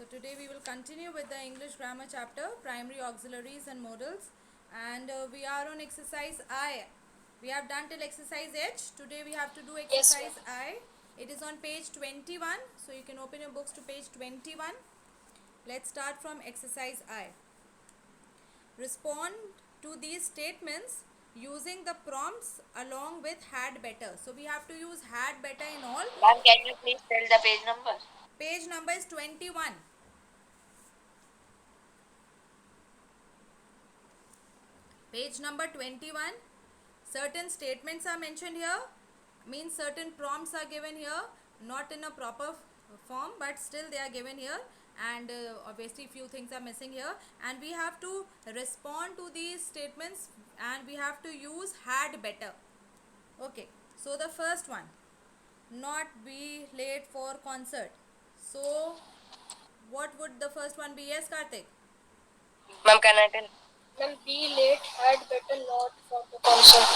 So today we will continue with the English grammar chapter, primary auxiliaries and modals, and we are on exercise I. We have done till exercise H. Today we have to do Yes, exercise ma'am. I. It is on page 21. So you can open your books to page 21. Let's start from exercise I. Respond to these statements using the prompts along with had better. So we have to use had better in all. Ma'am, can you please tell the page number? Page number is 21. Page number 21. Certain statements are mentioned here, means certain prompts are given here, not in a proper form, but still they are given here, and obviously few things are missing here, and we have to respond to these statements and we have to use had better. Okay, so the first one, not be late for concert. So what would the first one be? Yes, Karthik. Ma'am, can I tell? Ma'am, be late had better not for the concert.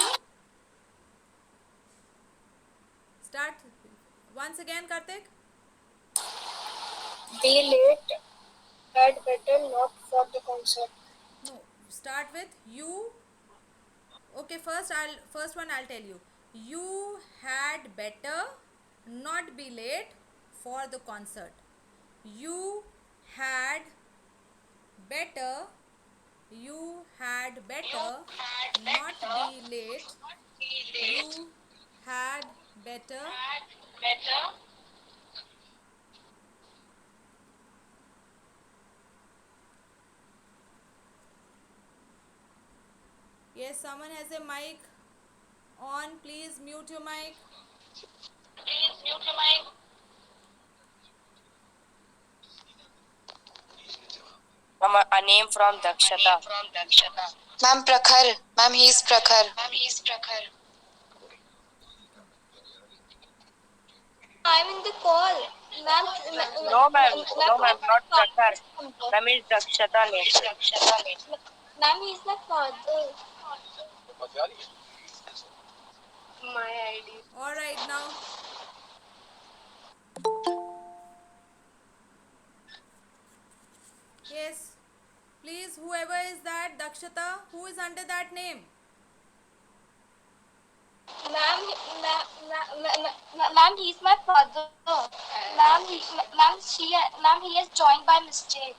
You start once again, Karthik. Be late had better not for the concert. No, start with you. Okay, first one I'll tell you. You had better not be late for the concert. You had better you had better not be late. You had better. Better. Yes, someone has a mic on. Please mute your mic. Please mute your mic. Ma'am, a name from Dakshata. Ma'am, Prakhar. Ma'am, he is Prakhar. Ma'am, he is Prakhar. I'm in the call. Ma'am, no, ma'am. No, ma'am. Not Prakhar. Ma'am is Dakshata name. Ma'am, he is my father. My ID. All right, now. Yes. Please, whoever is that, Dakshata, who is under that name? Ma'am, he's my father. Ma'am, he has joined by mistake.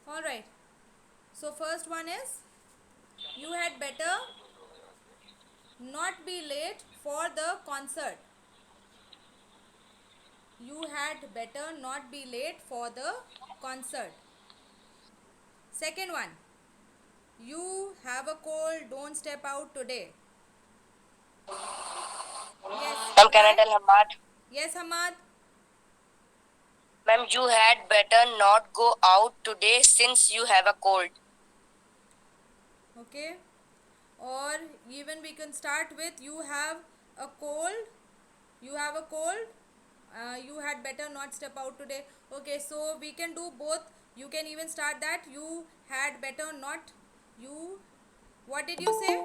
All right. So, first one is you had better not be late for the concert. You had better not be late for the concert. Second one, you have a cold, don't step out today. Yes, Ma'am, can I try. tell Hamad? Yes, Hamad. Ma'am, you had better not go out today since you have a cold. Okay. Or even we can start with you have a cold. You have a cold. You had better not step out today. Okay, so we can do both. You can even start that. You had better not. You. What did you say,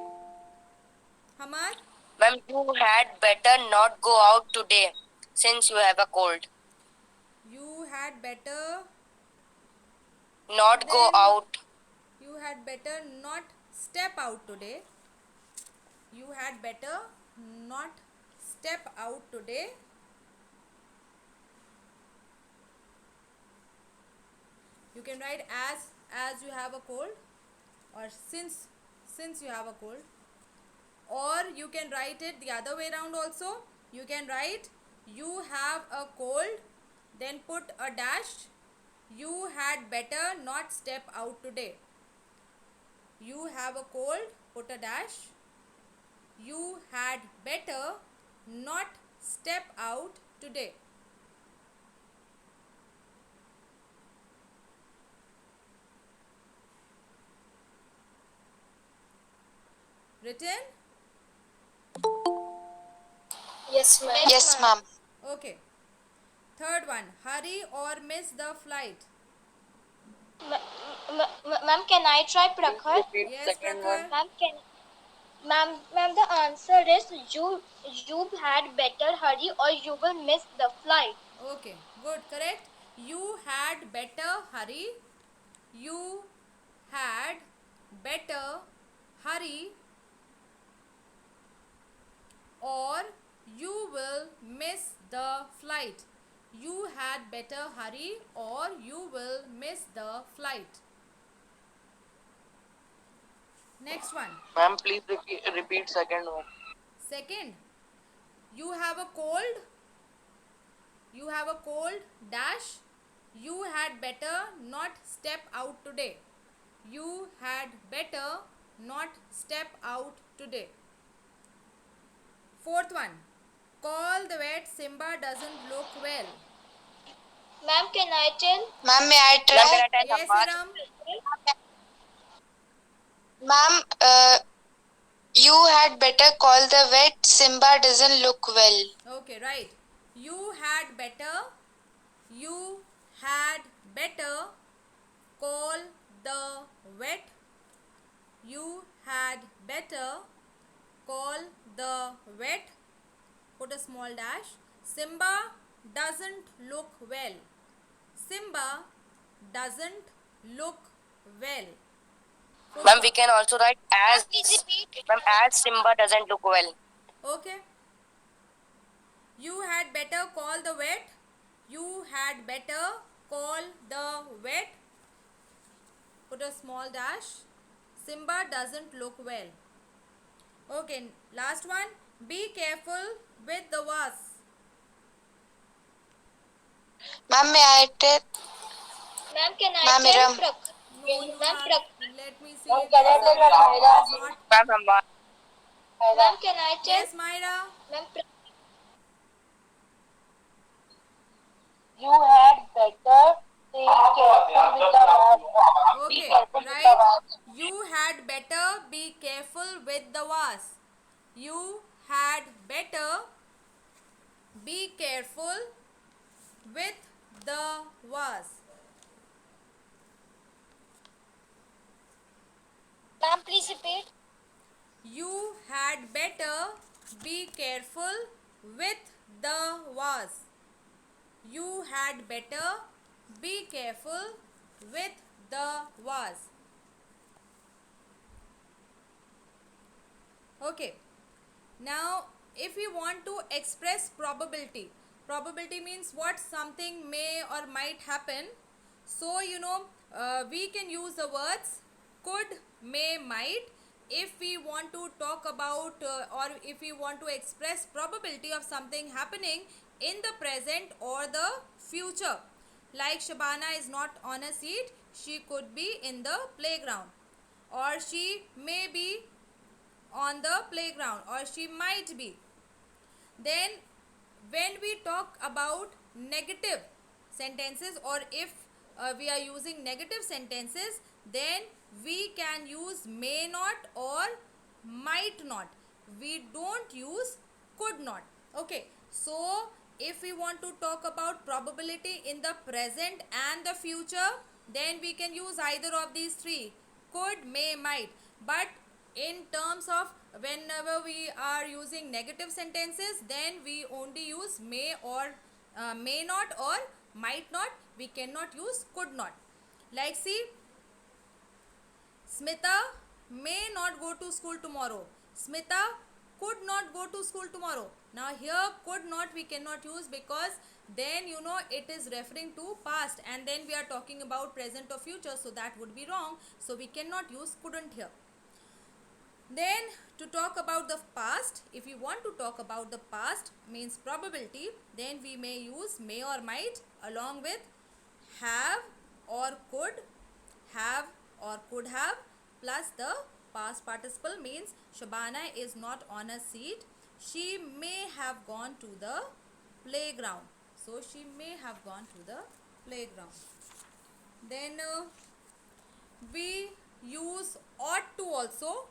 Hamad? Ma'am, you had better not go out today since you have a cold. You had better. Not go Then out. you had better not step out today. You had better not step out today. You can write as you have a cold, or since you have a cold, or you can write it the other way around also. You can write you have a cold, then put a dash. You had better not step out today. You have a cold, put a dash. You had better not step out today. Written? Yes, ma'am. Yes, ma'am. Okay. Third one, hurry or miss the flight. Ma'am, can I try Prakhar? Yes, Prakhar. Ma'am, can Ma'am, the answer is you had better hurry or you will miss the flight. Okay, good, correct. You had better hurry. You had better hurry or you will miss the flight. You had better hurry or you will miss the flight. Next one. Ma'am, please repeat second one. Second, you have a cold. You have a cold dash. You had better not step out today. You had better not step out today. Fourth one, call the vet. Simba doesn't look well. Ma'am, can I tell? Ma'am, may I Ma'am, can try? I tell Yes, Abbas? Iram. Ma'am, you had better call the vet. Simba doesn't look well. Okay, right. You had better. You had better call the vet. You had better call the vet. Put a small dash. Simba doesn't look well. Simba doesn't look well. Ma'am, we can also write as Simba doesn't look well. Okay. You had better call the vet. You had better call the vet. Put a small dash. Simba doesn't look well. Okay, last one. Be careful with the vase. Ma'am, may I tell? Ma'am, can I Ma'am, tell? Iram. No, you Ma'am, have, let me see. Ma'am, can I tell It's not. Ma'am, Ma'am, can I tell? Yes, Myra. Ma'am, you had better take careful with the vase. Okay, right. You had better be careful with the vase. You had better be careful with the vase. Ma'am, please repeat. You had better be careful with the vase. You had better be careful with the vase. Okay. Now, if we want to express probability, probability means what something may or might happen. So, we can use the words could, may, might if we want to talk about or if we want to express probability of something happening in the present or the future. Like Shabana is not on a seat, she could be in the playground, or she may be on the playground, or she might be. Then when we talk about negative sentences, or if we are using negative sentences, then we can use may not or might not. We don't use could not. Okay, so if we want to talk about probability in the present and the future, then we can use either of these three, could, may, might. But in terms of whenever we are using negative sentences, then we only use may or may not or might not. We cannot use could not. Like, see, Smita may not go to school tomorrow. Smita could not go to school tomorrow. Now here could not we cannot use, because then it is referring to past, and then we are talking about present or future, so that would be wrong. So we cannot use couldn't here. Then to talk about the past, if we want to talk about the past means probability, then we may use may or might along with have or could, have or could have, plus the past participle means Shabana is not on a seat, she may have gone to the playground. So she may have gone to the playground. Then we use ought to also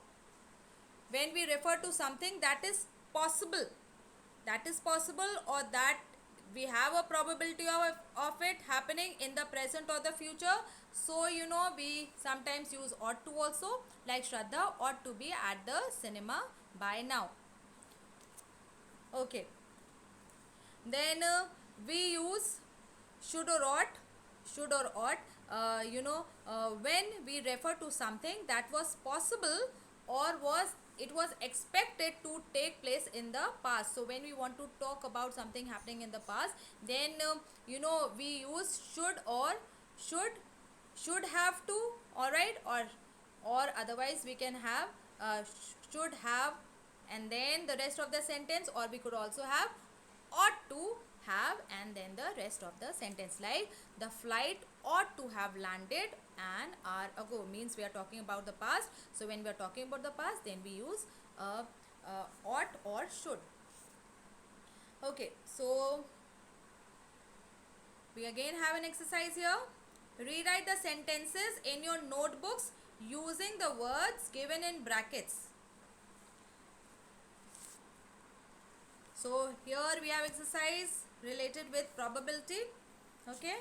when we refer to something that is possible, or that we have a probability of it happening in the present or the future. So we sometimes use ought to also, like Shraddha ought to be at the cinema by now. Okay, then we use should or ought when we refer to something that was possible or it was expected to take place in the past. So when we want to talk about something happening in the past, then we use should or should have to, all right, or otherwise we can have should have and then the rest of the sentence, or we could also have ought to have and then the rest of the sentence, like the flight ought to have landed an hour ago, means we are talking about the past. So when we are talking about the past, then we use ought or should. Okay, so we again have an exercise here. Rewrite the sentences in your notebooks using the words given in brackets. So here we have exercise related with probability. Okay,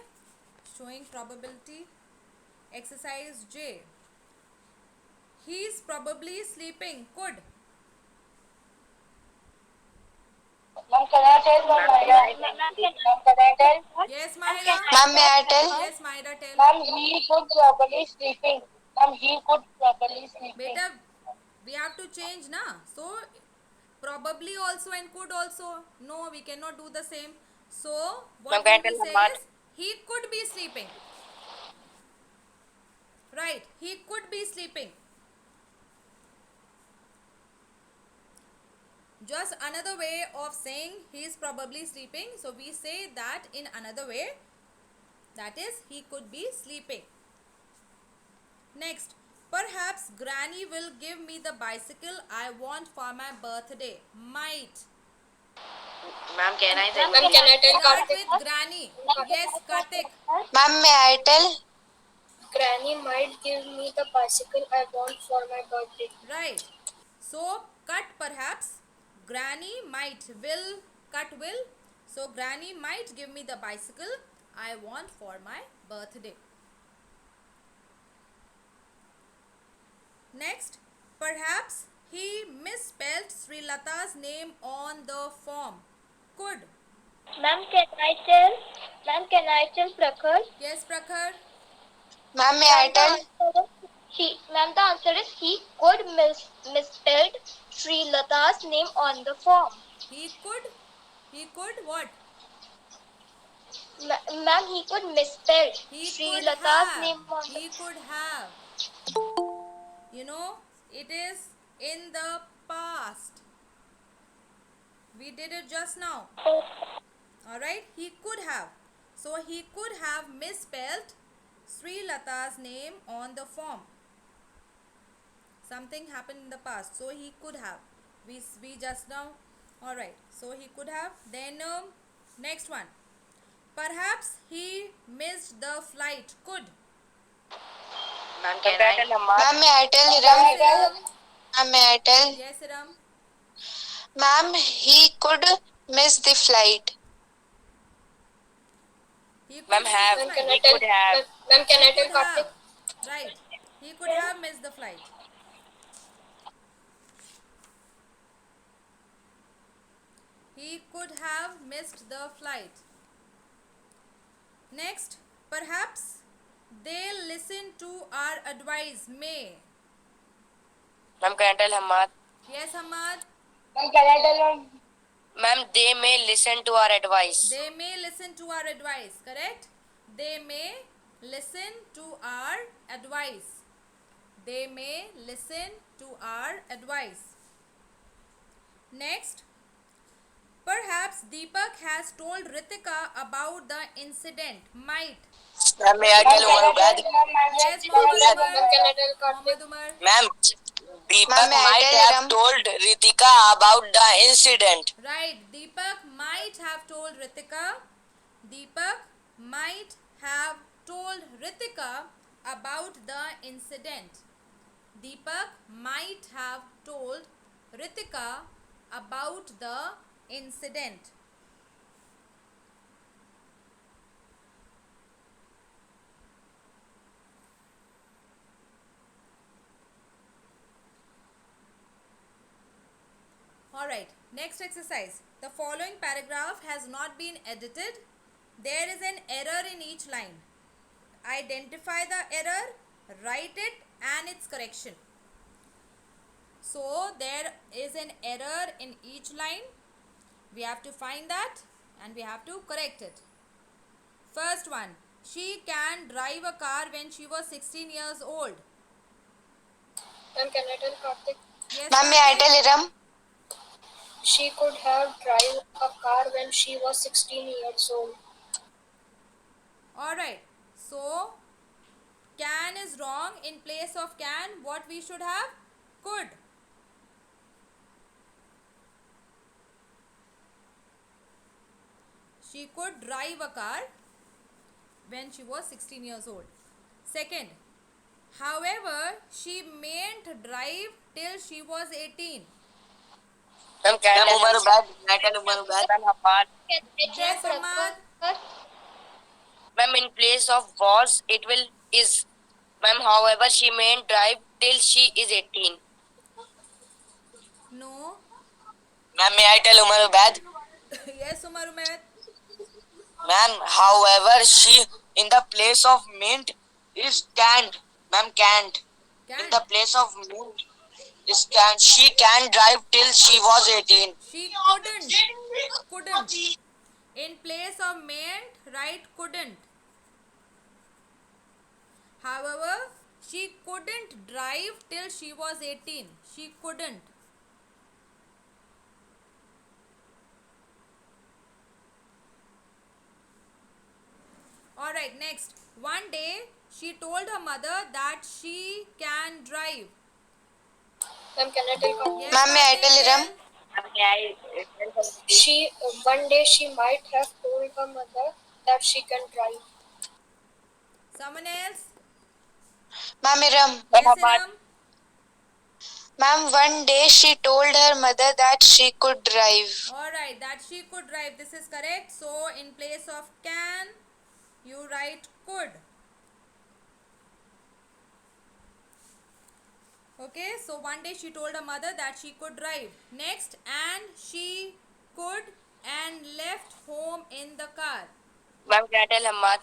showing probability. Exercise J. He is probably sleeping. Could. Ma'am, can I tell? Ma'am, can I tell? Yes, Mahira. Ma'am, may I tell? Yes, Mahira, tell. Ma'am, he could probably sleeping. Ma'am, he could probably sleeping. Beta, we have to change na. So probably also and could also. No, we cannot do the same. So what Ma'am, will can I we tell say Hamad? is he could be sleeping. Right, he could be sleeping. Just another way of saying he is probably sleeping. So we say that in another way. That is, he could be sleeping. Next, perhaps Granny will give me the bicycle I want for my birthday. Might. Ma'am, can I tell? Ma'am, can I tell? Start with Granny. Yes, Kartik. Ma'am, may I tell? Granny might give me the bicycle I want for my birthday. Right. So, cut perhaps. Granny might. Will. Cut will. So, Granny might give me the bicycle I want for my birthday. Next, perhaps he misspelled Sri Lata's name on the form. Could. Ma'am, can I tell? Ma'am, can I tell Prakhar? Yes, Prakhar. Ma'am, may I tell? Ma'am, the answer is he could misspelled Sri Lata's name on the form. He could what? Ma'am, he could misspell He Sri could Lata's have. name on He could have. It is in the past. We did it just now. the. Alright, he could have. So he could have misspelled Sri Lata's name on the form. Something happened in the past, so he could have. We just now. Alright, so he could have. Then next one. Perhaps he missed the flight. Could. Ma'am, can I tell? Ma'am, may I tell? Yes, Hiram? Iram. Ma'am, may I tell? Yes, Iram. Ma'am, he could miss the flight. He could Ma'am, miss have. the Ma'am, flight. He could have. Ma'am, can I He tell could have. Kartik? Right. He could have missed the flight. He could have missed the flight. Next, perhaps they'll listen to our advice. May. Ma'am, can I tell Hamad? Yes, Hamad. Ma'am, can I tell him? Ma'am, they may listen to our advice. They may listen to our advice. Correct? They may listen to our advice. They may listen to our advice. Next, perhaps Deepak has told Ritika about the incident. Might. Ma'am, may I tell Umar Ubad? Yes, Mohammed Ma'am, Umar. can I tell Kartik? Mohammed Umar. Ma'am, Deepak Ma'am, may I might tell have Hiram? told Ritika about the incident. Right. Deepak might have told Ritika. Deepak might have told Ritika about the incident. Deepak might have told Ritika about the incident. Alright, next exercise. The following paragraph has not been edited. There is an error in each line. Identify the error, write it and its correction. So there is an error in each line. We have to find that and we have to correct it. First one, she can drive a car when she was 16 years old. Ma'am, can I tell Karthik? Yes, Ma'am, may I Karthik? tell Iram? She could have drive a car when she was 16 years old. Alright, so can is wrong. In place of can, what we should have? Could. She could drive a car when she was 16 years old. Second, however, she mayn't drive till she was 18. Ma'am, can I tell Hamad? Yes, Hamad. Ma'am, in place of was, it will is. Ma'am, however, she may drive till she is 18. No. Ma'am, may I tell Umar Ubad? Yes, Umar Umaid. Ma'am, however, she in the place of mint is can't. Ma'am, can't. In Can. the place of mint is can. She can drive till she was 18. She couldn't. Couldn't. In place of mayn't, write couldn't. However, she couldn't drive till she was 18. She couldn't. Alright, next. One day, she told her mother that she can drive. Ma'am, can I tell Karthik? Yes, Ma'am, may I tell Karthik, Iram? One day she might have told her mother that she can drive. Someone else? Ma'am, Iram. Yes, Iram? Ma'am, one day she told her mother that she could drive. Alright, that she could drive. This is correct. So, in place of can, you write could. Okay, so one day she told her mother that she could drive. Next, and she could and left home in the car. Ma'am, can I tell Hamad?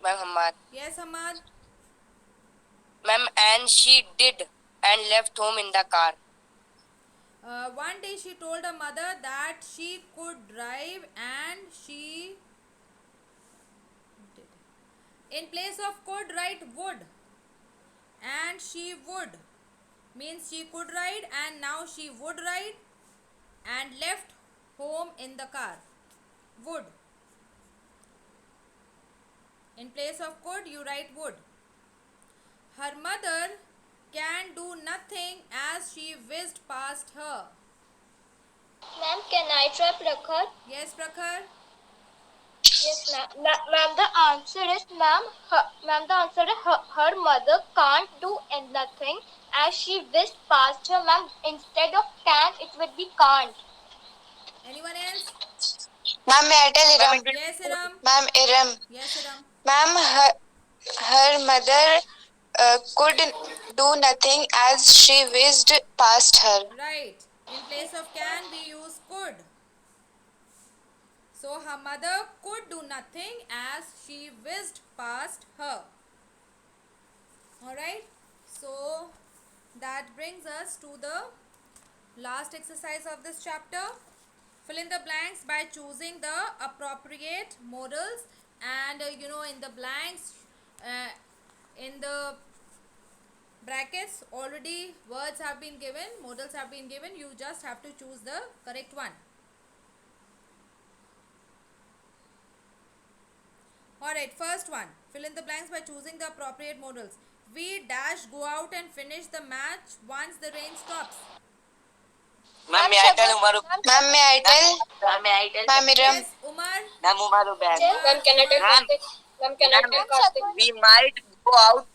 Ma'am, Hamad. Yes, Ahmad. Ma'am, and she did and left home in the car. One day she told her mother that she could drive and she did. In place of could, write would. And she would. Means she could ride and now she would ride and left home in the car. Would. In place of could, you write would. Her mother can do nothing as she whizzed past her. Ma'am, can I try Prakhar? Yes, Prakhar? Yes, ma'am. Ma'am, the answer is her mother can't do nothing as she whisked past her. Ma'am, instead of can, it would be can't. Anyone else? Ma'am, may I tell Iram? Yes, Iram? Ma'am, Iram. Yes, Iram? Ma'am, her mother could do nothing as she whizzed past her. Right. In place of can, we use could. So, her mother could do nothing as she whizzed past her. Alright. So, that brings us to the last exercise of this chapter. Fill in the blanks by choosing the appropriate modals, and in the blanks, in the brackets already words have been given, modals have been given. You just have to choose the correct one. Alright, first one. Fill in the blanks by choosing the appropriate modals. We dash go out and finish the match once the rain stops. Ma'am, may I tell Umar Ubad? Ma'am, may I tell? Ma'am, Iram. Yes, Umar. Ma'am, Umar Ubad. Ma'am, can I tell Ma'am. Karthik? Ma'am, can I tell Karthik? We might go out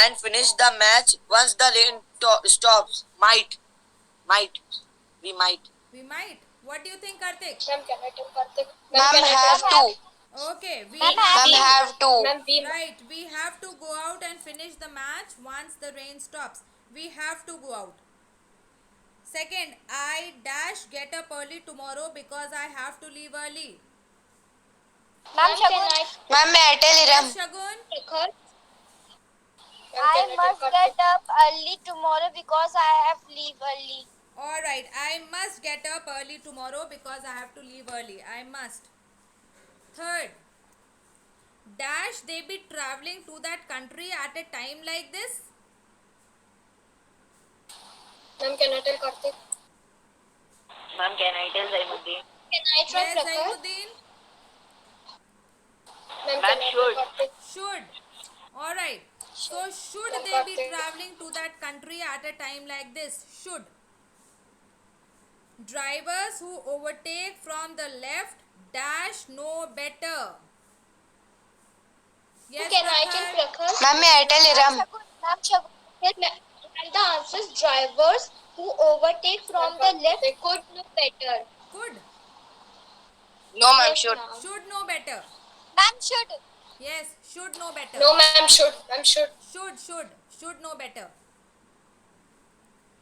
and finish the match once the rain stops. Might. We might. We might. What do you think, Karthik? Ma'am, can I tell Karthik? Ma'am, can I have tell to. Okay, we Ma'am, have Ma'am, have to. Ma'am, we right. We have to go out and finish the match once the rain stops. We have to go out. Second, I dash get up early tomorrow because I have to leave early. Ma'am, can I Ma'am, may I tell Iram? Yes, Shagun. Prakhar? I must get up early tomorrow because I have leave early. All right, I must get up early tomorrow because I have to leave early. I must. Third, dash they be traveling to that country at a time like this? Ma'am, can I tell Karthik? Ma'am, can I tell Zainuddin? Can I try Yes, Prakhar? Zainuddin. Ma'am, Ma'am, can I should. tell Karthik? Should. All right. So should Ma'am, they be Karthik. traveling to that country at a time like this? Should. Drivers who overtake from the left dash know better. Yes, Can I tell Prakhar. Prakhar? Ma'am, may I tell Iram? Ma'am, Shagun. The answer is drivers who overtake from the left could know better. Could. No, ma'am, Yes, should. ma'am. Should know better. Ma'am, should. Yes, should know better. No, ma'am, should. Ma'am, should. Should know better.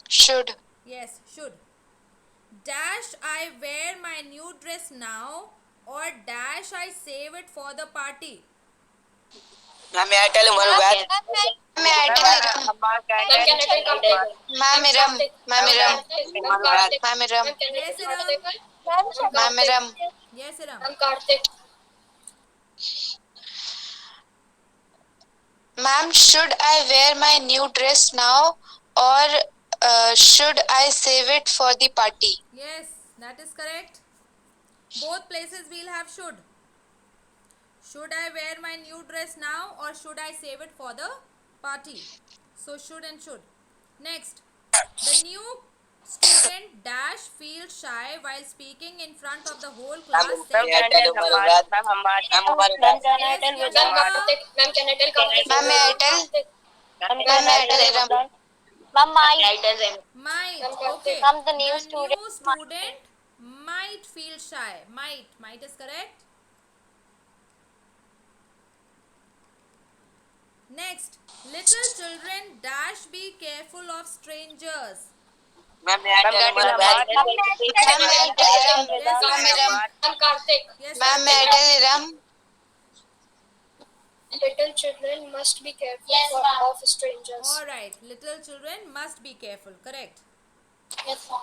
Should. Yes, should. Dash I wear my new dress now or dash I save it for the party. Ma'am, may I tell Umarubad? May I tell Iram? Ammar, can Ma'am, can I tell Karthik? Ma'am, Iram. Ma'am, Iram. Ma'am, Karthik. Ma'am, Iram. Ma'am, can I Yes, tell Iram. Karthik? Ma'am, Iram. Yes, Iram. Ma'am, Karthik. Ma'am, should I wear my new dress now or should I save it for the party? Yes, that is correct. Both places we'll have should. Should I wear my new dress now or should I save it for the party? So should and should. Next, the new student dash feels shy while speaking in front of the whole class. Ma'am, saying can I tell that- Umarubad? Ma'am, Ammar. Ma'am, Umarubad. Yes, Ma'am, Yamuna. Karthik. Ma'am, can I tell Karthik? Ma'am, may I tell? Ma'am, may I tell Iram? Ma'am, I tell Zainuddin. Might. Ma'am, Okay. Ma'am, the new new student student might feel shy. Might is correct. Next, little children dash be careful of strangers. Ma'am, may I Ma'am, tell can I tell Umarubad? Ammar? Ma'am, may I tell Iram? Yes, Ma'am, Iram. Ma'am, Karthik. Yes, Ma'am, may I tell Iram? Little children must be careful of strangers. all right. Little children must be careful. Correct. Yes, ma'am.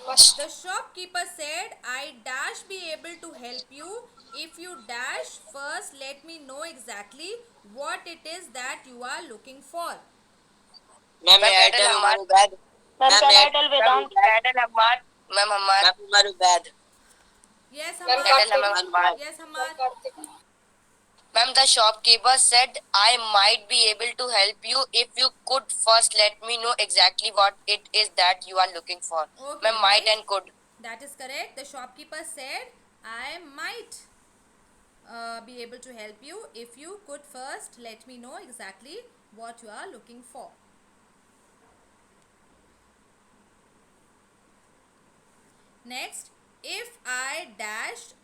Must. The shopkeeper said, I dash be able to help you. If you dash, first let me know exactly what it is that you are looking for. Ma'am, may I tell Umarubad? Ma'am, Ma'am, can may I tell Vedant? Can I tell Ammar? Ma'am, Ammar. Ma'am, Umarubad. Yes, Ma'am, Hamad. Karthik. Umarubad. Yes, Ma'am, Hamad. Karthik. Ma'am, the shopkeeper said I might be able to help you if you could first let me know exactly what it is that you are looking for. Okay, Ma'am, might right. and could. That is correct. The shopkeeper said, I might be able to help you if you could first let me know exactly what you are looking for. Next, if I dash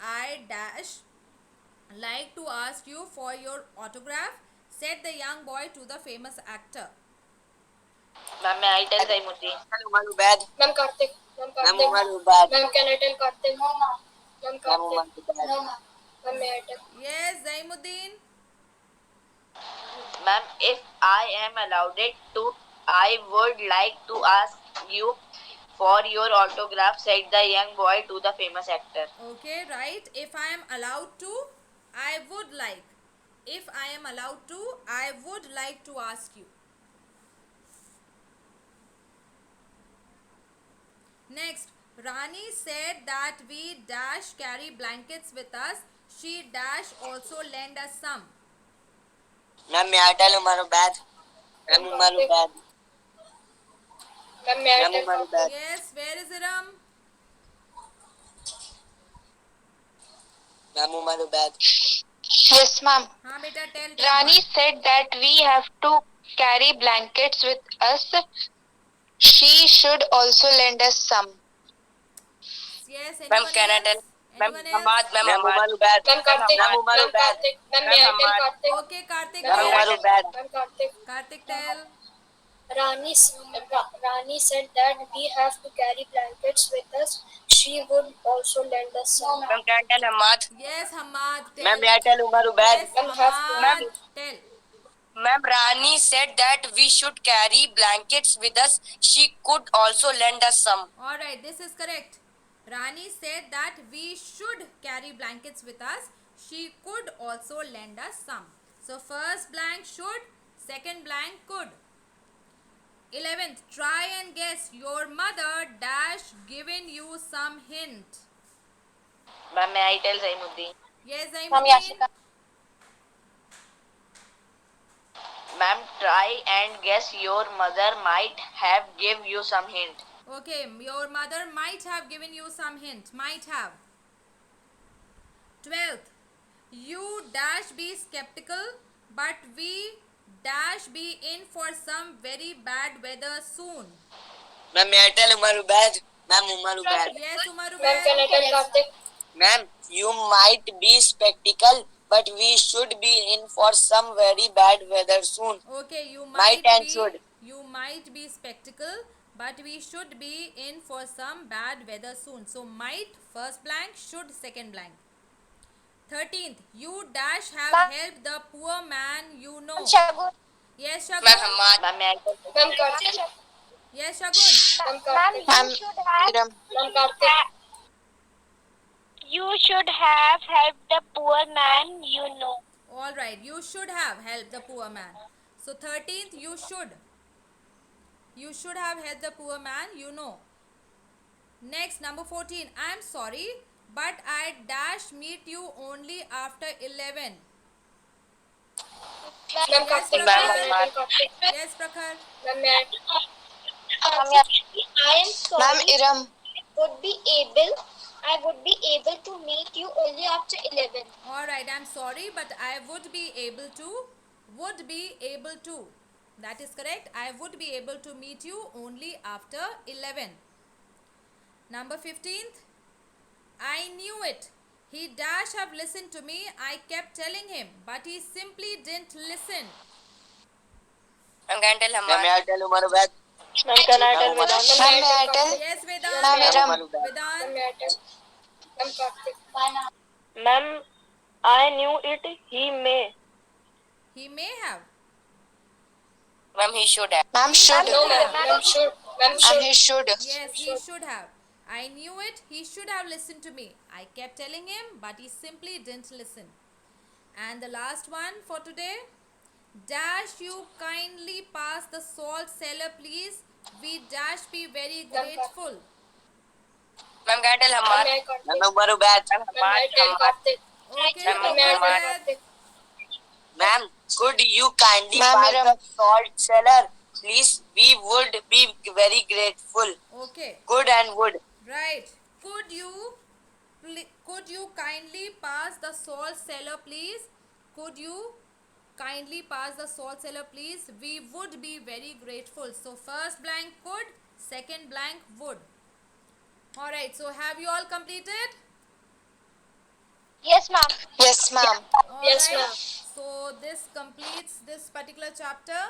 like to ask you for your autograph, said the young boy to the famous actor. Ma'am, may I tell Zainuddin? Tell Umarubad. Ma'am, Karthik. Ma'am, Ma'am, Karthik. Umarubad. Ma'am, can I tell Karthik? Ma'am, Ma'am, Karthik. Umarubad. Ma'am, may I tell? Yes, Zaimuddin. Ma'am, if I am allowed it to, I would like to ask you for your autograph, said the young boy to the famous actor. Okay, right. If I am allowed to, I would like. If I am allowed to, I would like to ask you. Next, Rani said that we dash carry blankets with us. She dash also lend us some. Ma'am, may I tell Umarubad? Ma'am, Umarubad. Ma'am, may I Ma'am, tell Karthik? Umarubad. Yes, where is Iram? Ma'am, Umarubad. Yes, ma'am. हाँ बेटा tell. Rani said that we have to carry blankets with us. She should also lend us some. Yes, Ma'am, anyone can I else? tell? Anyone else? Hamad, ma'am, Ma'am, Hamad. Umaru Bad. Ma'am Kartik. Ma'am, Umaru Ma'am Bad. Kartik. Ma'am, may I tell Kartik? Okay, Kartik, Ma'am, tell. Umaru Bad. Ma'am Kartik. Kartik, tell. Rani said that we have to carry blankets with us. She would also lend us some. Ma'am, can I tell Hamad? Yes, Hamad, tell. Ma'am, may I tell Umaru Bad? Yes, Ma'am, have to. Hamad, tell. Ma'am, Rani said that we should carry blankets with us. She could also lend us some. Alright, this is correct. Rani said that we should carry blankets with us. She could also lend us some. So, first blank should, second blank could. 11th, try and guess. Your mother dash given you some hint. Ma'am, may I tell Zainuddin? Yes, Ma'am Zaimuddin. Yashika. Ma'am, try and guess. Your mother might have give you some hint. Okay, your mother might have given you some hint. Might have. 12th, you dash be skeptical, but we dash be in for some very bad weather soon. Ma'am, may I tell Umaru Bad? Ma'am, Umaru Bad. Yes, Umaru Ma'am, can I tell Kartik? Ma'am, you might be spectacle, but we should be in for some very bad weather soon. Okay, you Might might and be should. you might be spectacle, but we should be in for some bad weather soon. So might first blank, should second blank. 13th, you dash have Ma'am. helped the poor man you know. Shagun. Yes, Ma'am, Shagun. Hamad. Ma'am, may I tell Ma'am Kartik. Yes, Shagun. Ma'am Kartik. Ma'am, Iram. Ma'am Kartik. You should have helped the poor man you know. All right, you should have helped the poor man. So 13th, you should. You should have helped the poor man you know. Next, number 14. I am sorry, but I dash meet you only after 11. Ma'am Kartik. Ma'am, Ma'am Kartik. Yes, Prakhar. Ma'am, may I? I am sorry. Ma'am, Iram. I would be able to meet you only after 11. All right, I'm sorry, but I would be able to. Would be able to. That is correct. I would be able to meet you only after 11. Number 15th. I knew it. He dash have listened to me. I kept telling him, but he simply didn't listen. Ma'am, can I tell Ma'am, may Hamad? I tell Umaru Bad? Ma'am, can I tell Vedant? Ma'am, may I tell? Yes, Ma'am, Vedant. Iram. Umaru Bad. Vedant. Ma'am, may I tell? Ma'am Kartik. Ma'am, I knew it. He may. He may have. Ma'am, he should have. Ma'am, should. No, ma'am. Ma'am should. Ma'am Ma'am, should. he should. Yes, he should have. I knew it. He should have listened to me. I kept telling him, but he simply didn't listen. And the last one for today. Dash you kindly pass the salt cellar, please. We dash be very grateful. Ma'am, can I tell Ma'am, Hamad? may I Kartik? Ma'am, Umaru Bad. Ma'am, may I tell Kartik? Okay, Ma'am, May I tell Hamad. Kartik? Ma'am, could you kindly Ma'am, pass Iram. the salt cellar? Please, we would be very grateful. Okay, Could and would. right. Could you kindly pass the salt cellar, please? Could you kindly pass the salt cellar, please? We would be very grateful. So first blank could, second blank would. All right. So have you all completed? Yes, ma'am. Yes, ma'am. All Yes, right. ma'am. So this completes this particular chapter.